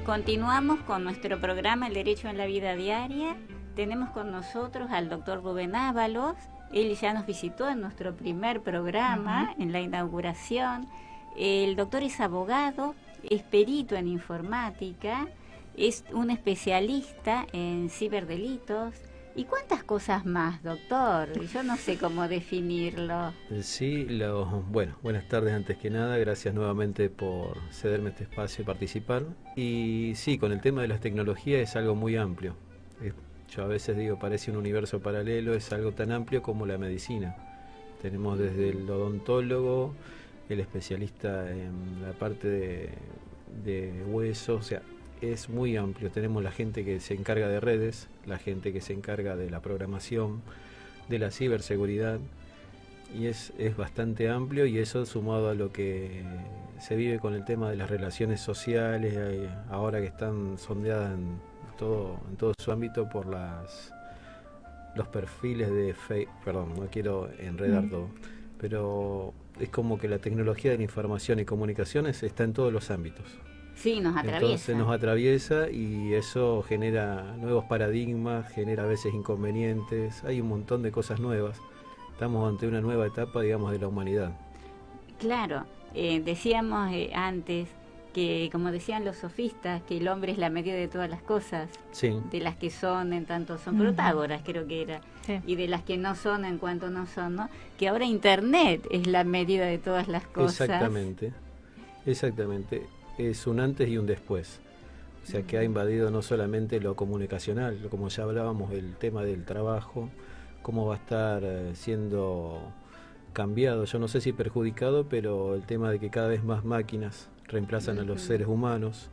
continuamos con nuestro programa El Derecho en la Vida Diaria. Tenemos con nosotros al doctor Rubén Ábalos. Él ya nos visitó en nuestro primer programa, en la inauguración. El doctor es abogado, es perito en informática, es un especialista en ciberdelitos. ¿Y cuántas cosas más, doctor? Yo no sé cómo definirlo. Sí, bueno, buenas tardes antes que nada, gracias nuevamente por cederme este espacio y participar. Y sí, con el tema de las tecnologías es algo muy amplio. Yo a veces digo, parece un universo paralelo, es algo tan amplio como la medicina. Tenemos desde el odontólogo, el especialista en la parte de huesos, o sea, es muy amplio. Tenemos la gente que se encarga de redes, la gente que se encarga de la programación, de la ciberseguridad, y es bastante amplio, y eso sumado a lo que se vive con el tema de las relaciones sociales, ahora que están sondeadas en todo su ámbito por los perfiles de Facebook, perdón, no quiero enredar todo, pero es como que la tecnología de la información y comunicaciones está en todos los ámbitos. Sí, nos atraviesa. Entonces nos atraviesa y eso genera nuevos paradigmas, genera a veces inconvenientes, hay un montón de cosas nuevas. Estamos ante una nueva etapa, digamos, de la humanidad. Claro, decíamos antes que, como decían los sofistas, que el hombre es la medida de todas las cosas, Sí. de las que son en tanto son Protágoras, creo que era, sí, y de las que no son en cuanto no son, ¿no? Que ahora Internet es la medida de todas las cosas. Exactamente, exactamente. Es un antes y un después. O sea, que ha invadido no solamente lo comunicacional, como ya hablábamos, el tema del trabajo, cómo va a estar siendo cambiado, yo no sé si perjudicado, pero el tema de que cada vez más máquinas reemplazan a los seres humanos,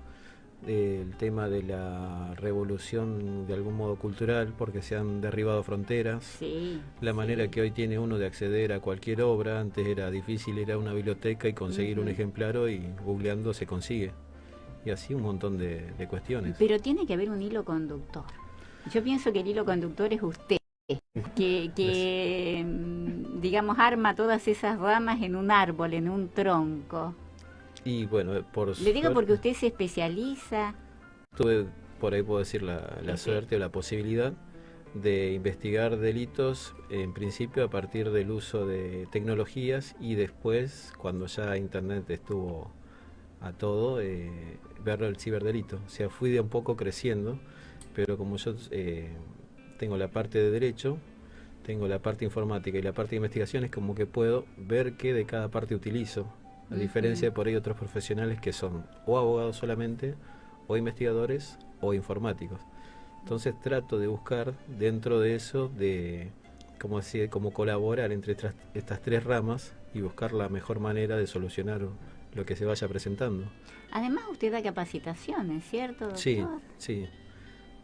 el tema de la revolución de algún modo cultural, porque se han derribado fronteras, sí, la manera que hoy tiene uno de acceder a cualquier obra. Antes era difícil ir a una biblioteca y conseguir un ejemplar, y googleando se consigue, y así un montón de cuestiones. Pero tiene que haber un hilo conductor. Yo pienso que el hilo conductor es usted, que digamos, arma todas esas ramas en un árbol, en un tronco. Y bueno, Le digo porque usted se especializa. Tuve, por ahí puedo decir, la suerte o la posibilidad de investigar delitos, en principio a partir del uso de tecnologías, y después, cuando ya Internet estuvo a todo, ver el ciberdelito. O sea, fui de un poco creciendo, pero como yo tengo la parte de derecho, tengo la parte informática y la parte de investigación, es como que puedo ver qué de cada parte utilizo, a diferencia de por ahí otros profesionales que son o abogados solamente, o investigadores, o informáticos. Entonces trato de buscar dentro de eso, de como colaborar entre estas tres ramas y buscar la mejor manera de solucionar lo que se vaya presentando. Además usted da capacitaciones, ¿cierto, doctor? Sí, sí.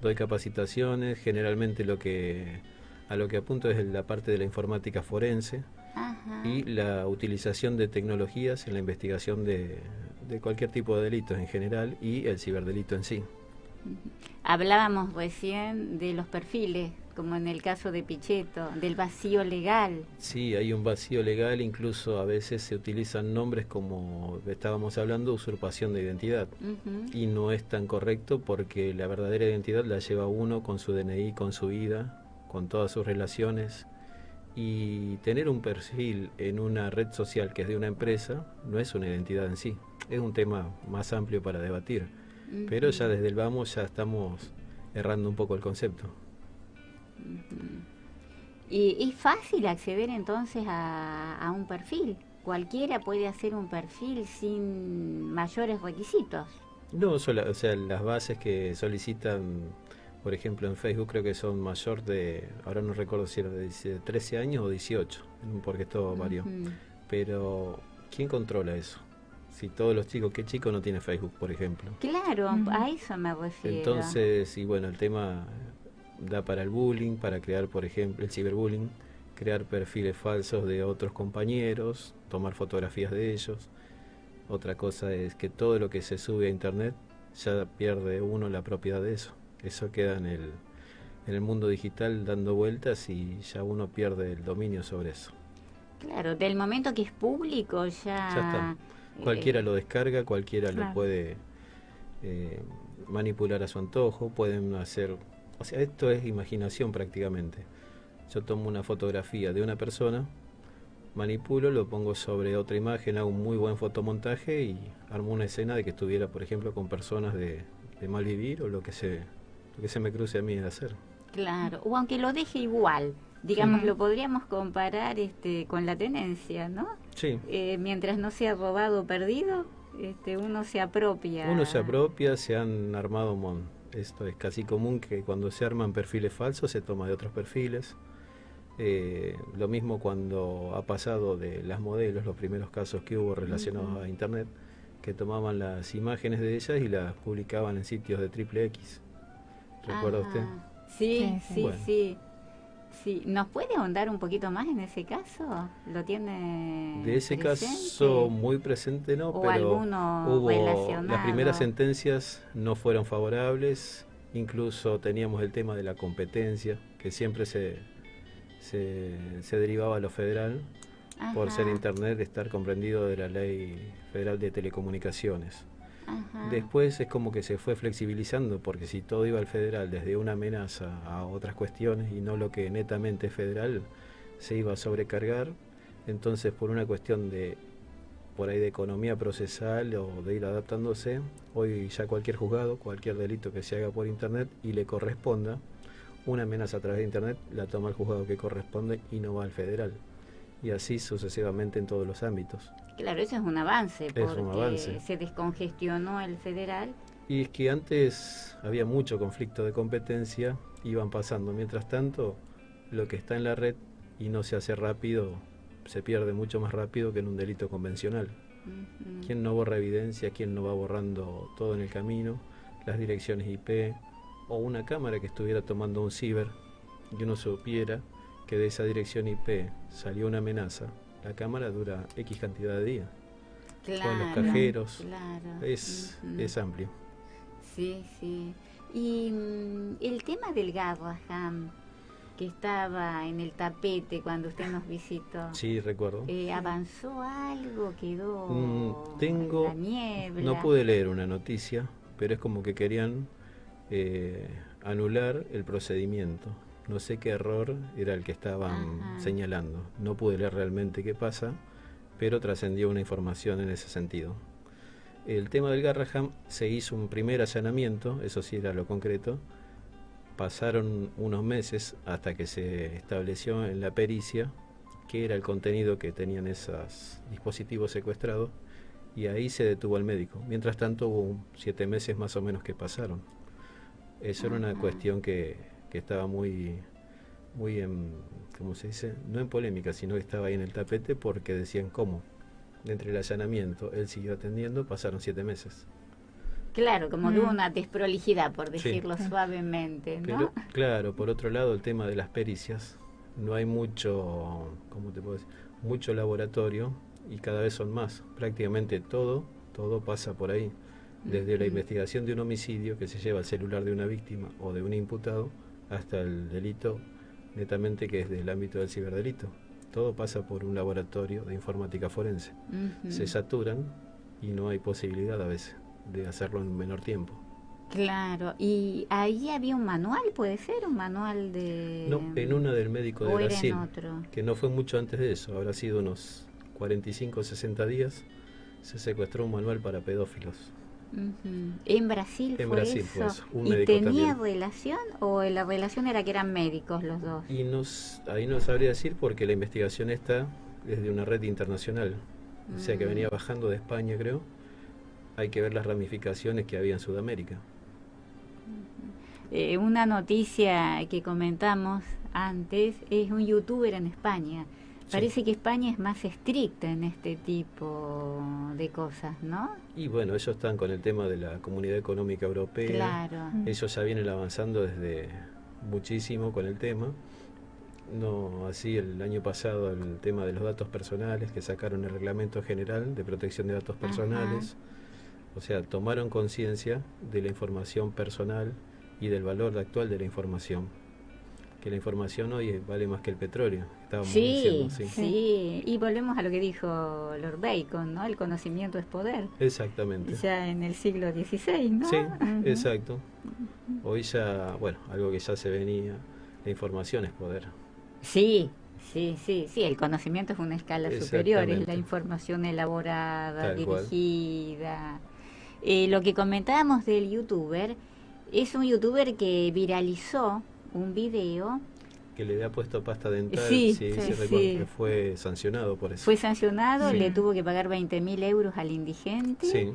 Doy capacitaciones, generalmente a lo que apunto es la parte de la informática forense. Ajá. Y la utilización de tecnologías en la investigación de cualquier tipo de delitos en general, y el ciberdelito en sí. Hablábamos recién de los perfiles, como en el caso de Pichetto, del vacío legal. Sí, hay un vacío legal, incluso a veces se utilizan nombres, como estábamos hablando, usurpación de identidad. Y no es tan correcto, porque la verdadera identidad la lleva uno con su DNI, con su vida, con todas sus relaciones. Y tener un perfil en una red social que es de una empresa no es una identidad en sí, es un tema más amplio para debatir, pero ya desde el vamos ya estamos errando un poco el concepto. ¿Y es fácil acceder entonces a un perfil? ¿Cualquiera puede hacer un perfil sin mayores requisitos? No, o sea, las bases que solicitan, por ejemplo, en Facebook, creo que son mayor de, ahora no recuerdo si era de 13 años o 18, porque esto varió. Pero, ¿quién controla eso? Si todos los chicos, ¿qué chico no tiene Facebook, por ejemplo? Claro, a eso me refiero. Entonces, y bueno, el tema da para el bullying, para crear, por ejemplo, el ciberbullying, crear perfiles falsos de otros compañeros, tomar fotografías de ellos. Otra cosa es que todo lo que se sube a Internet ya pierde uno la propiedad de eso. Eso queda en el mundo digital dando vueltas, y ya uno pierde el dominio sobre eso. Claro, del momento que es público ya está. Cualquiera lo descarga, cualquiera lo puede manipular a su antojo, pueden hacer, o sea, esto es imaginación prácticamente. Yo tomo una fotografía de una persona, manipulo, lo pongo sobre otra imagen, hago un muy buen fotomontaje y armo una escena de que estuviera, por ejemplo, con personas de mal vivir o lo que se me cruce a mí de hacer. Claro, o aunque lo deje igual, digamos, lo podríamos comparar con la tenencia, ¿no? Sí. Mientras no sea robado o perdido, uno se apropia. Uno se apropia, se han armado, esto es casi común que cuando se arman perfiles falsos se toma de otros perfiles. Lo mismo cuando ha pasado de las modelos, los primeros casos que hubo relacionados a internet, que tomaban las imágenes de ellas y las publicaban en sitios de triple X. ¿Recuerda usted? Sí, sí, Bueno. sí. Sí, ¿nos puede ahondar un poquito más en ese caso? ¿Lo tiene De ese presente? caso muy presente no, ¿O pero alguno hubo relacionado? las primeras sentencias no fueron favorables, incluso teníamos el tema de la competencia, que siempre se derivaba a lo federal, por ser internet estar comprendido de la Ley Federal de Telecomunicaciones. Después es como que se fue flexibilizando, porque si todo iba al federal desde una amenaza a otras cuestiones y no lo que netamente es federal, se iba a sobrecargar. Entonces, por una cuestión por ahí de economía procesal o de ir adaptándose, hoy ya cualquier juzgado, cualquier delito que se haga por internet y le corresponda una amenaza a través de internet, la toma el juzgado que corresponde y no va al federal. Y así sucesivamente en todos los ámbitos. Claro, eso es un avance, porque se descongestionó el federal. Y es que antes había mucho conflicto de competencia, iban pasando. Mientras tanto, lo que está en la red y no se hace rápido, se pierde mucho más rápido que en un delito convencional. ¿Quién no borra evidencia? ¿Quién no va borrando todo en el camino? Las direcciones IP o una cámara que estuviera tomando un ciber y uno supiera que de esa dirección IP salió una amenaza, la cámara dura X cantidad de días. Claro, o en los cajeros, claro. Es amplio. Sí, sí. Y el tema del Garraham, que estaba en el tapete cuando usted nos visitó. Sí, recuerdo. ¿Avanzó algo? ¿Quedó en la niebla? No pude leer una noticia, pero es como que querían anular el procedimiento. No sé qué error era el que estaban señalando. No pude leer realmente qué pasa, pero trascendió una información en ese sentido. El tema del Garraham, se hizo un primer allanamiento, eso sí era lo concreto. Pasaron unos meses hasta que se estableció en la pericia qué era el contenido que tenían esos dispositivos secuestrados, y ahí se detuvo al médico. Mientras tanto hubo 7 meses más o menos que pasaron. Eso era una cuestión que estaba muy en, ¿cómo se dice? No en polémica, sino que estaba ahí en el tapete, porque decían cómo. Entre el allanamiento, él siguió atendiendo, pasaron 7 meses. Claro, como de una desprolijidad, por decirlo suavemente, ¿no? Pero, claro, por otro lado, el tema de las pericias, no hay mucho, ¿cómo te puedo decir? Mucho laboratorio, y cada vez son más. Prácticamente todo pasa por ahí. Desde la investigación de un homicidio que se lleva al celular de una víctima o de un imputado, hasta el delito netamente que es del ámbito del ciberdelito. Todo pasa por un laboratorio de informática forense. Se saturan y no hay posibilidad a veces de hacerlo en menor tiempo. Claro, y ahí había un manual, ¿puede ser? ¿Un manual de...? No, en una del médico de Brasil, en otro? Que no fue mucho antes de eso, habrá sido unos 45 o 60 días, se secuestró un manual para pedófilos. ¿En Brasil en fue Brasil eso? Fue eso. Un ¿Y médico tenía también. relación o la relación era que eran médicos los dos? Y ahí no sabría decir, porque la investigación está desde una red internacional, o sea que venía bajando de España, creo. Hay que ver las ramificaciones que había en Sudamérica. Una noticia que comentamos antes es un youtuber en España. Parece que España es más estricta en este tipo de cosas, ¿no? Y bueno, ellos están con el tema de la Comunidad Económica Europea. Claro. Ellos ya vienen avanzando desde muchísimo con el tema. No, así el año pasado el tema de los datos personales, que sacaron el Reglamento General de Protección de Datos Personales. O sea, tomaron conciencia de la información personal y del valor actual de la información. que la información hoy vale más que el petróleo, estábamos Sí, diciendo, sí. sí, y volvemos a lo que dijo Lord Bacon, ¿no? El conocimiento es poder, Exactamente. ya en el siglo XVI, ¿no? Sí, Ujú. exacto. Hoy ya, bueno, algo que ya se venía, la información es poder. Sí, sí, sí, sí, el conocimiento es una escala superior, es la Exactamente, información elaborada, tal cual. dirigida. Lo que comentábamos del youtuber, es un youtuber que viralizó un video. Que le había puesto pasta dental, Sí, sí, sí sí, recuerdo que sí. fue sancionado por eso. Fue sancionado, Sí, le tuvo que pagar 20.000 euros al indigente. sí,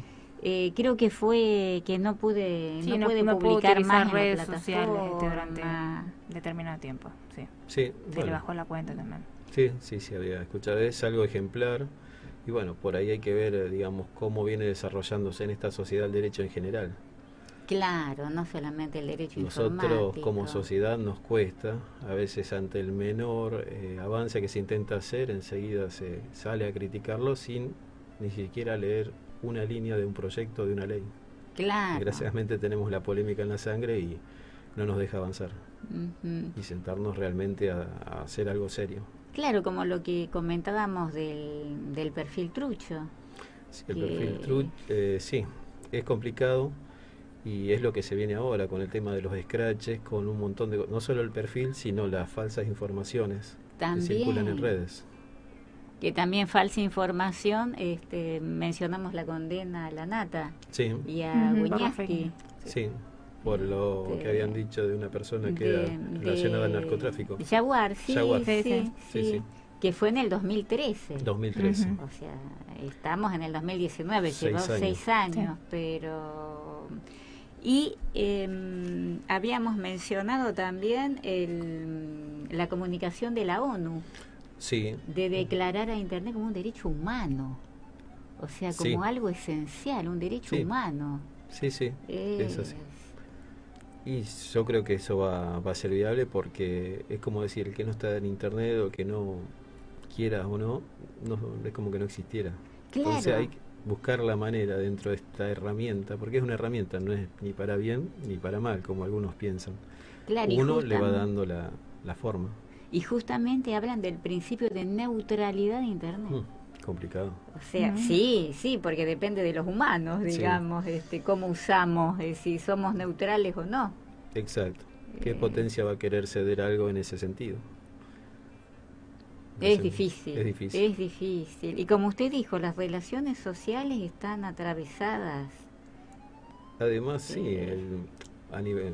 Creo que fue que Sí, no no, puede no puedo publicar más utilizar en la redes sociales durante plataforma. determinado tiempo. Sí, sí, se le bueno, bajó la cuenta también. sí, sí, sí, había escuchado, es algo ejemplar. Y bueno, por ahí hay que ver, digamos, cómo viene desarrollándose en esta sociedad el derecho en general. Claro, no solamente el derecho Nosotros como informático. sociedad nos cuesta, a veces ante el menor avance que se intenta hacer, enseguida se sale a criticarlo sin ni siquiera leer una línea de un proyecto, de una ley. Claro. Desgraciadamente tenemos la polémica en la sangre y no nos deja avanzar Ujú. y sentarnos realmente a hacer algo serio. Claro, como lo que comentábamos del perfil trucho, Sí, el perfil que sí, es complicado y es lo que se viene ahora con el tema de los scratches, con un montón de, no solo el perfil, sino las falsas informaciones que circulan en también, redes. falsa información, mencionamos la condena a la Nata Sí, y a Ujú, por la fake Guiñazqui, news. Sí. sí, por lo que habían este, dicho de una persona que era relacionada al de narcotráfico. Jaguar, Jaguar, sí, Sí, sí. sí, sí, sí, sí, que fue en el 2013. 2013, Ujú. O sea, estamos en el 2019, llevó 6 años. 6 años, Sí. pero... Y habíamos mencionado también la comunicación de la ONU, Sí, de declarar a Internet como un derecho humano, o sea, sí, como algo esencial, un derecho sí, humano. sí, sí, es Es, así. Y yo creo que eso va a ser viable porque es como decir, el que no está en internet o que no quiera o no, no es como que no existiera. Entonces hay claro, que buscar la manera dentro de esta herramienta, porque es una herramienta, no es ni para bien ni para mal, como algunos piensan. claro, Uno le va dando la forma. y justamente hablan del principio de neutralidad de Internet. Complicado. O sea, Ujú. sí, sí, porque depende de los humanos, Sí, digamos, cómo usamos, si somos neutrales o no. exacto. ¿Qué Eh, potencia va a querer ceder algo en ese sentido? es Es difícil, difícil. es difícil. Y como usted dijo, las relaciones sociales están atravesadas. Además, sí, eh, a nivel,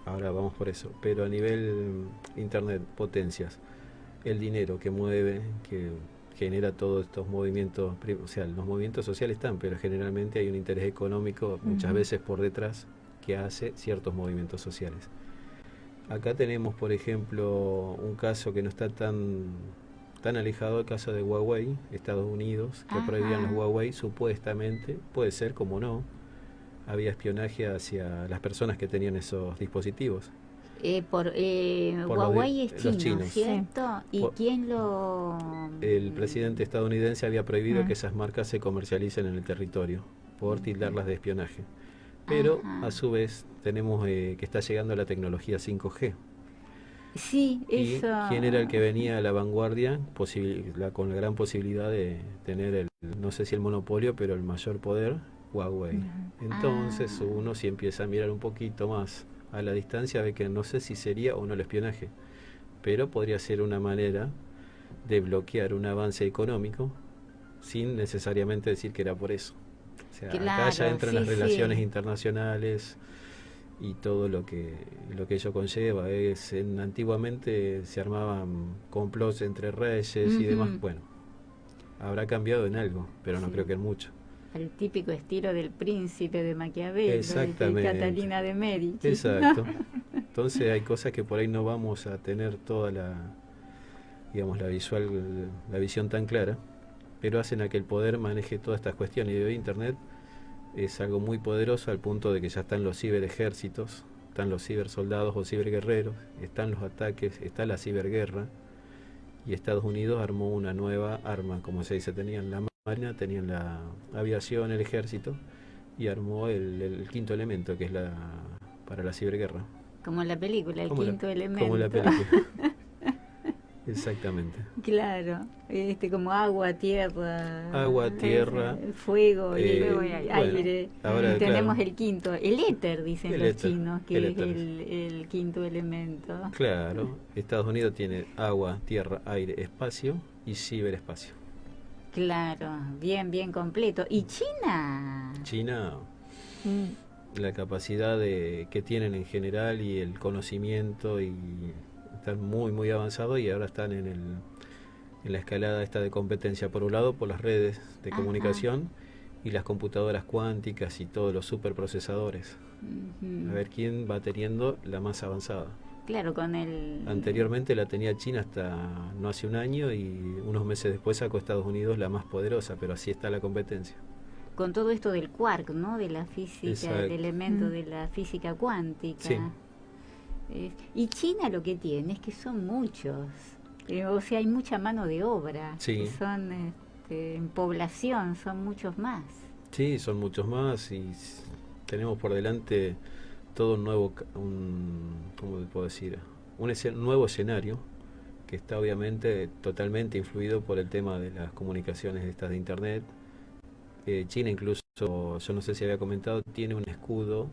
ahora vamos por eso, pero a nivel internet, potencias, el dinero que mueve, que genera todos estos movimientos, o sea, los movimientos sociales están, pero generalmente hay un interés económico muchas Ujú. veces por detrás que hace ciertos movimientos sociales. Acá tenemos, por ejemplo, un caso que no está tan alejado, el caso de Huawei, Estados Unidos, que prohibían los ajá. Huawei supuestamente, puede ser como no, había espionaje hacia las personas que tenían esos dispositivos, por Huawei es los chino, chinos. Sí. ¿cierto? ¿Y Por- quién lo...? el presidente estadounidense había prohibido que Mm. esas marcas se comercialicen en el territorio por Ujú. tildarlas de espionaje. Pero a Ajá. su vez tenemos que está llegando la tecnología 5G. Sí, ¿Y eso... quién era el que venía a la vanguardia? Con la gran posibilidad de tener no sé si el monopolio, pero el mayor poder, Huawei. Ujú. Entonces Ah, uno si empieza a mirar un poquito más a la distancia ve que no sé si sería o no el espionaje, pero podría ser una manera de bloquear un avance económico sin necesariamente decir que era por eso. O sea, acá ya claro, entran sí, las relaciones sí. internacionales y todo lo que ello conlleva. Antiguamente se armaban complots entre reyes y demás. Ujú. Bueno, habrá cambiado en algo, pero no creo Sí. que en mucho. El típico estilo del príncipe de Maquiavelo, de Exactamente, Catalina de Medici, ¿no? exacto. Entonces hay cosas que por ahí no vamos a tener toda digamos, la visión tan clara, pero hacen a que el poder maneje todas estas cuestiones. Y hoy Internet es algo muy poderoso al punto de que ya están los ciberejércitos, están los cibersoldados o ciberguerreros, están los ataques, está la ciberguerra, y Estados Unidos armó una nueva arma, como se dice, tenían la marina, tenían la aviación, el ejército, y armó el quinto elemento, que es para la ciberguerra. Como la película, el como quinto elemento. como la película. Exactamente. Claro, como agua, tierra, Agua, tierra, fuego y Fuego y aire. ahora, Y tenemos claro, el quinto, el éter, dicen el los éter, chinos, que el es éter. el quinto elemento. Claro, Estados Unidos tiene agua, tierra, aire, espacio y ciberespacio. Claro, bien, bien completo. ¿Y China? China, Mm. la capacidad que tienen en general y el conocimiento y están muy muy avanzados y ahora están en la escalada esta de competencia por un lado por las redes de Ajá. comunicación y las computadoras cuánticas y todos los superprocesadores. A Ujú. ver quién va teniendo la más avanzada. Claro, con el... Anteriormente la tenía China hasta no hace un año y unos meses después sacó Estados Unidos la más poderosa, pero así está la competencia. Con todo esto del quark, ¿no? De la física, el Exacto. elemento de la física cuántica. Sí. Y China lo que tiene es que son muchos. O sea, hay mucha mano de obra. Sí. Que son, en población, son muchos más. Sí, son muchos más y tenemos por delante todo un nuevo, ¿cómo puedo decir? Nuevo escenario que está obviamente totalmente influido por el tema de las comunicaciones estas de internet. China incluso, yo no sé si había comentado, tiene un escudo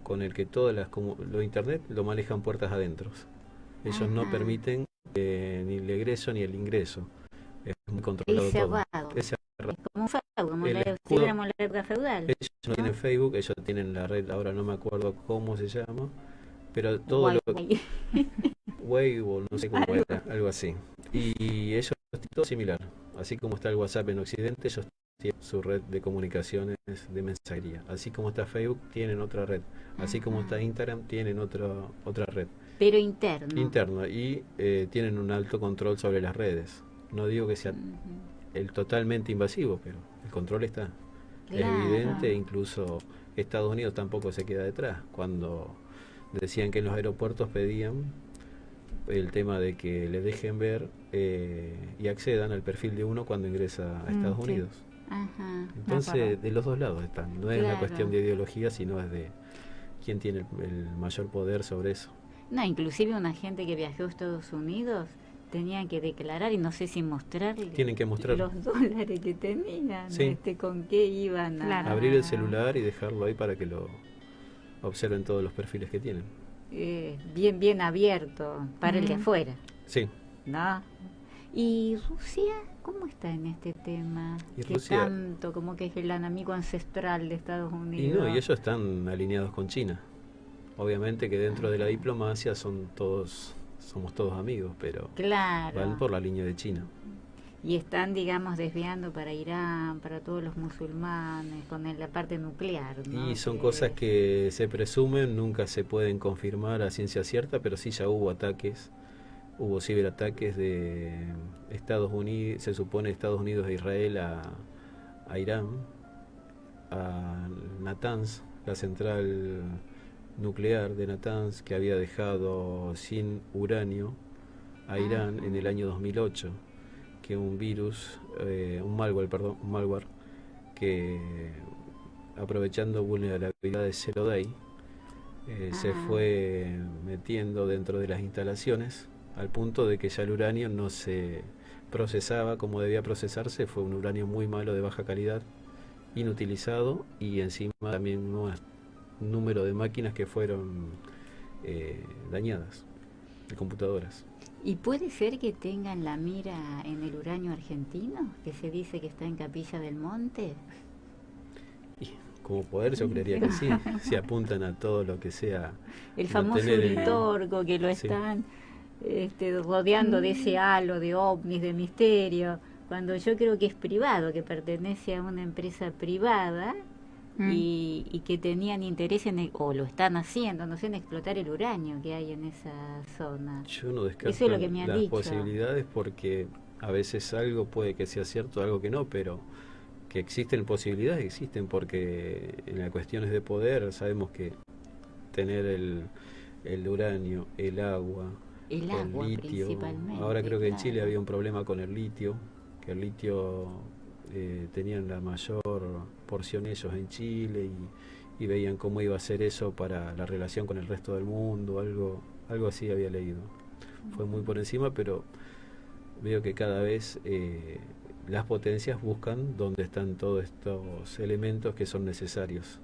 con el que todas lo internet lo manejan puertas adentro. Ellos no Ajá. permiten ni el egreso ni el ingreso. Es muy Es controlado todo. cerrado. Es cerrado. Es como un feudo, como El si escudo, tuviéramos la época feudal. ellos no ¿No? tienen Facebook, ellos tienen la red, ahora no me acuerdo cómo se llama, pero todo lo Guay. Weibo, no sé cómo Algo. era, algo así. Y ellos todo similar. Así como está el WhatsApp en Occidente, ellos tienen su red de comunicaciones de mensajería. Así como está Facebook, tienen otra red. Así como Ajá. está Instagram, tienen otra red Pero interno. interna y tienen un alto control sobre las redes. No digo que sea Ujú. el totalmente invasivo, pero el control está. Es Claro. evidente, incluso Estados Unidos tampoco se queda detrás. Cuando decían que en los aeropuertos pedían el tema de que le dejen ver y accedan al perfil de uno cuando ingresa a Estados Sí. Unidos. Ajá. Entonces, de los dos lados están. No es una Claro. cuestión de ideología, sino es de quién tiene el mayor poder sobre eso. No, inclusive una gente que viajó a Estados Unidos tenía que declarar y no sé si mostrarle Tienen que mostrar. los dólares que tenían, Sí. con qué iban a... Claro. Abrir el celular y dejarlo ahí para que lo observen todos los perfiles que tienen. bien, bien abierto para el de Ujú. afuera, Sí, ¿no? ¿Y Rusia cómo está en este tema? Y Que Rusia- tanto como que es el enemigo ancestral de Estados y Unidos. no, y ellos están alineados con China. Obviamente que dentro de la diplomacia somos todos amigos, pero Claro. van por la línea de China. Y están, digamos, desviando para Irán, para todos los musulmanes, con la parte nuclear, ¿no? Y son cosas que se presumen, nunca se pueden confirmar a ciencia cierta, pero sí ya hubo ataques, hubo ciberataques de Estados Unidos, se supone Estados Unidos e Israel a Irán, a Natanz, la central nuclear de Natanz, que había dejado sin uranio a Irán en el año 2008, que un virus, un malware, que aprovechando vulnerabilidades Zero Day, se fue metiendo dentro de las instalaciones al punto de que ya el uranio no se procesaba como debía procesarse, fue un uranio muy malo de baja calidad, inutilizado y encima también un número de máquinas que fueron dañadas, de computadoras. ¿Y puede ser que tengan la mira en el uranio argentino, que se dice que está en Capilla del Monte? Y como poder yo creería que sí, si apuntan a todo lo que sea El no famoso tener el- Uritorco, que lo Sí. están rodeando de ese halo de ovnis, de misterio, cuando yo creo que es privado, que pertenece a una empresa privada y que tenían interés o lo están haciendo, no sé, en explotar el uranio que hay en esa zona. Yo no descarto Eso es lo que me han las dicho. posibilidades porque a veces algo puede que sea cierto, algo que no, pero que existen posibilidades, existen porque en las cuestiones de poder sabemos que tener el uranio, el agua, El agua litio, principalmente. ahora creo que en claro. Chile había un problema con el litio, que el litio tenían la mayor porción ellos en Chile y veían cómo iba a ser eso para la relación con el resto del mundo, algo así había leído. Fue muy por encima, pero veo que cada vez las potencias buscan dónde están todos estos elementos que son necesarios.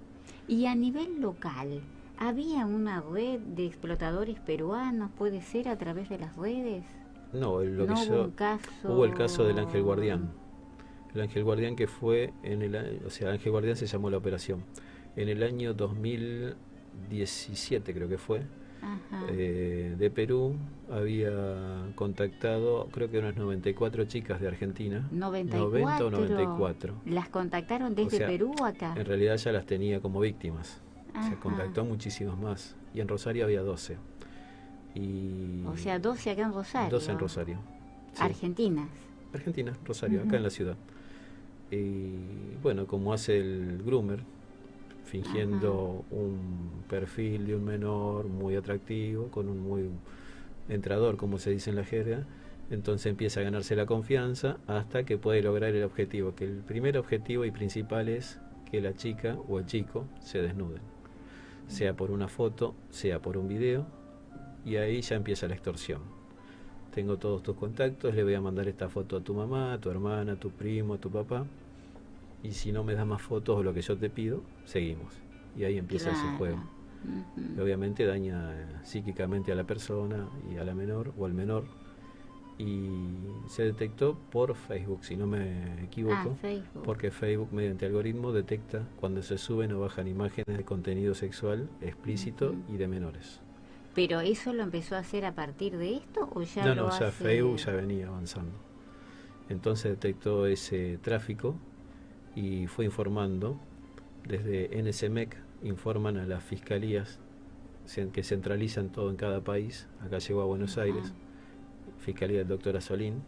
Y a nivel local, ¿había una red de explotadores peruanos, puede ser, a través de las redes? No, ¿No hubo un caso? hubo el caso del Ángel Guardián. El Ángel Guardián que fue o sea, Ángel Guardián se llamó la operación. En el año 2017 creo que fue, de Perú había contactado, creo que unas 94 chicas de Argentina. 90 o 94. ¿Las contactaron desde Perú acá? En realidad ya las tenía como víctimas. Se contactó muchísimas más. Y en Rosario había 12. O sea, 12 acá en Rosario. 12 en Rosario. Sí. Argentinas. Argentina, Rosario, acá en la ciudad. Y bueno, como hace el groomer, fingiendo un perfil de un menor muy atractivo, con un muy entrador, como se dice en la jerga, entonces empieza a ganarse la confianza hasta que puede lograr el objetivo, que el primer objetivo y principal es que la chica o el chico se desnuden, sea por una foto, sea por un video, y ahí ya empieza la extorsión. Tengo todos tus contactos, le voy a mandar esta foto a tu mamá, a tu hermana, a tu primo, a tu papá, y si no me das más fotos o lo que yo te pido, seguimos. Y ahí empieza ese juego. Y obviamente daña psíquicamente a la persona y a la menor o al menor. Y se detectó por Facebook, si no me equivoco, porque Facebook mediante algoritmo detecta cuando se suben o bajan imágenes de contenido sexual explícito y de menores. ¿Pero eso lo empezó a hacer a partir de esto o ya No, ya Facebook ya venía avanzando. Entonces detectó ese tráfico y fue informando. Desde NSMEC informan a las fiscalías que centralizan todo en cada país. Acá llegó a Buenos Aires, Fiscalía del doctor Asolín,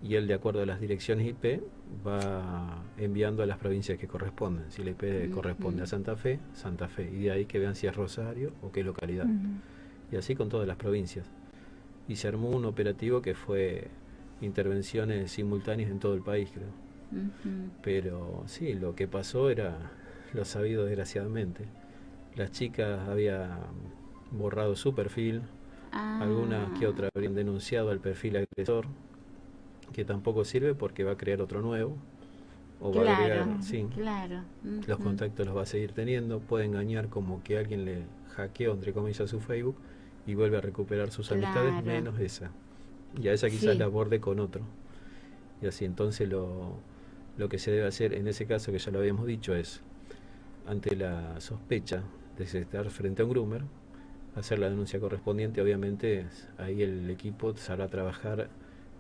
y él, de acuerdo a las direcciones IP, va enviando a las provincias que corresponden. Si la IP corresponde a Santa Fe, Santa Fe, y de ahí que vean si es Rosario o qué localidad. Y así con todas las provincias. Y se armó un operativo que fue intervenciones simultáneas en todo el país, creo. Pero sí, lo que pasó era lo sabido desgraciadamente. Las chicas habían borrado su perfil, algunas que otras habrían denunciado al perfil agresor, que tampoco sirve porque va a crear otro nuevo, o va a agregar, los contactos los va a seguir teniendo, puede engañar como que alguien le hackeó, entre comillas, su Facebook y vuelve a recuperar sus amistades, menos esa. Y a esa quizás la aborde con otro. Y así, entonces lo que se debe hacer en ese caso, que ya lo habíamos dicho, es, ante la sospecha de estar frente a un groomer, hacer la denuncia correspondiente. Obviamente ahí el equipo sabrá trabajar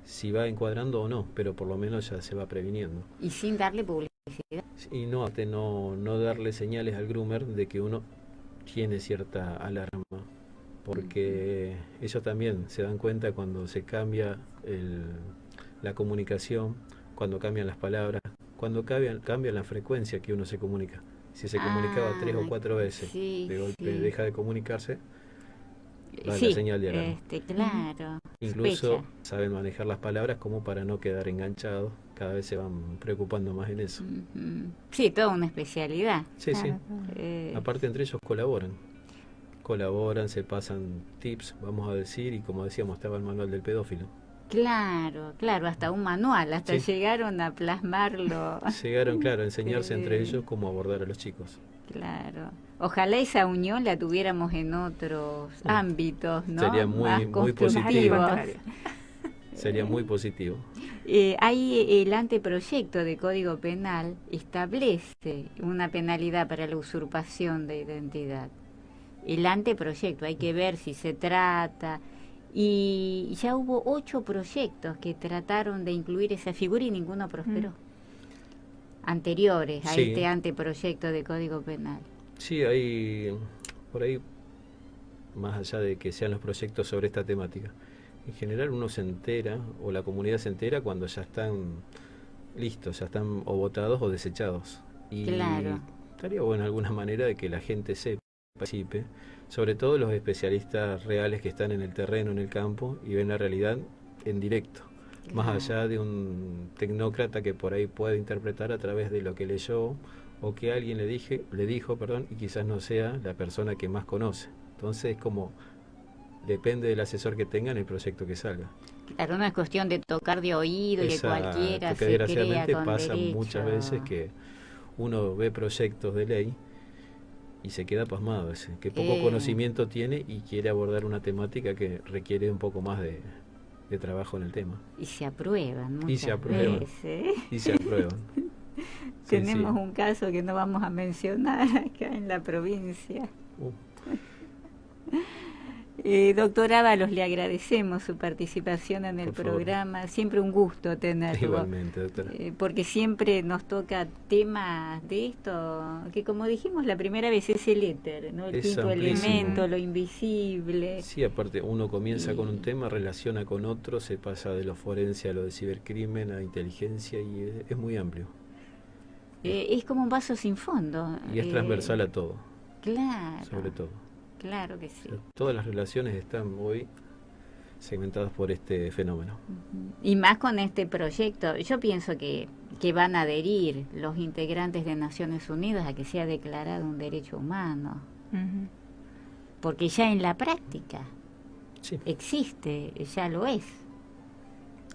si va encuadrando o no, pero por lo menos ya se va previniendo. Y sin darle publicidad. Y no darle señales al groomer de que uno tiene cierta alarma, porque ellos también se dan cuenta cuando se cambia la comunicación, cuando cambian las palabras, cuando cambia la frecuencia que uno se comunica. Si se comunicaba 3 o 4 veces, de golpe deja de comunicarse, va la señal de alarma. Claro. Incluso saben manejar las palabras como para no quedar enganchados, cada vez se van preocupando más en eso. Sí, toda una especialidad. Sí. Aparte entre ellos colaboran, se pasan tips, vamos a decir, y como decíamos, estaba el manual del pedófilo. Claro, hasta un manual, hasta llegaron a plasmarlo. Llegaron, a enseñarse entre ellos cómo abordar a los chicos. Claro. Ojalá esa unión la tuviéramos en otros ámbitos, ¿no? Sería muy positivo. Sería muy positivo. Hay el anteproyecto de Código Penal establece una penalidad para la usurpación de identidad. El anteproyecto, hay que ver si se trata. Y ya hubo 8 proyectos que trataron de incluir esa figura y ninguno prosperó. Anteriores a este anteproyecto de Código Penal. Sí, hay por ahí, más allá de que sean los proyectos sobre esta temática, en general uno se entera, o la comunidad se entera cuando ya están listos, ya están o votados o desechados. Y estaría bueno alguna manera de que la gente sepa, participe, sobre todo los especialistas reales que están en el terreno, en el campo, y ven la realidad en directo, más allá de un tecnócrata que por ahí puede interpretar a través de lo que leyó o que alguien le dijo, perdón, y quizás no sea la persona que más conoce. Entonces es como, depende del asesor que tengan el proyecto que salga. Claro, no es cuestión de tocar de oído y que cualquiera que se desgraciadamente crea con pasa derecho. muchas veces que uno ve proyectos de ley y se queda pasmado, que poco conocimiento tiene y quiere abordar una temática que requiere un poco más de trabajo en el tema. Y se aprueban muchas Y se aprueban. veces. Y se aprueban. Tenemos sí. un caso que no vamos a mencionar acá en la provincia. Doctor Ábalos, le agradecemos su participación en el programa. Siempre un gusto tenerlo. Igualmente, doctora. Porque siempre nos toca temas de esto, que como dijimos la primera vez es el éter, ¿no? El quinto elemento, lo invisible. Sí, aparte uno comienza con un tema, relaciona con otro, se pasa de lo forense a lo de cibercrimen, a inteligencia, y es muy amplio. Es como un vaso sin fondo. Y es transversal a todo. Claro. Sobre todo. Claro que sí. Todas las relaciones están hoy segmentadas por este fenómeno. Y más con este proyecto. Yo pienso que van a adherir los integrantes de Naciones Unidas a que sea declarado un derecho humano. Porque ya en la práctica existe, ya lo es.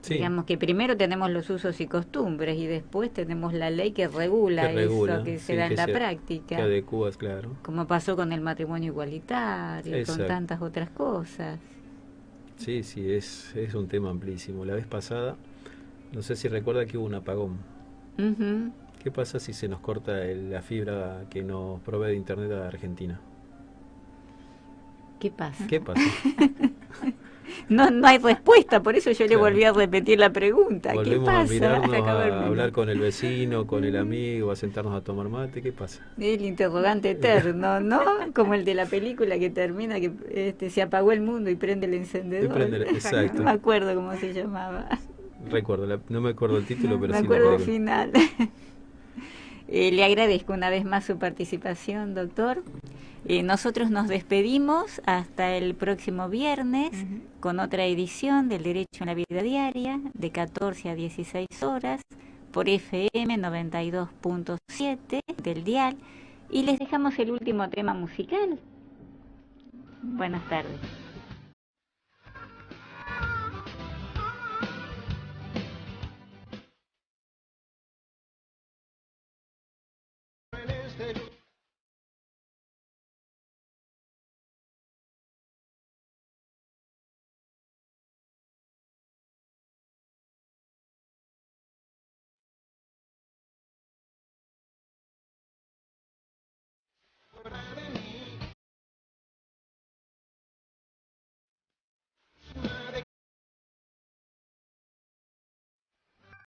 Sí. Digamos que primero tenemos los usos y costumbres y después tenemos la ley que regula eso que se da en la práctica. Que adecúa, claro. Como pasó con el matrimonio igualitario, con tantas otras cosas. Sí, es un tema amplísimo. La vez pasada, no sé si recuerda que hubo un apagón. ¿Qué pasa si se nos corta la fibra que nos provee de internet a Argentina? ¿Qué pasa? ¿Qué pasa? No hay respuesta, por eso yo le volví a repetir la pregunta. Volvemos ¿Qué pasa? a mirarnos, a hablar con el vecino, con el amigo, a sentarnos a tomar mate. ¿Qué pasa? El interrogante eterno, ¿no? Como el de la película que termina que se apagó el mundo y prende el encendedor. Exacto. No me acuerdo cómo se llamaba. Recuerdo, no me acuerdo el título, pero me acuerdo el final. Le agradezco una vez más su participación, doctor. Nosotros nos despedimos hasta el próximo viernes con otra edición del Derecho en la Vida Diaria de 14 a 16 horas por FM 92.7 del dial, y les dejamos el último tema musical. Buenas tardes.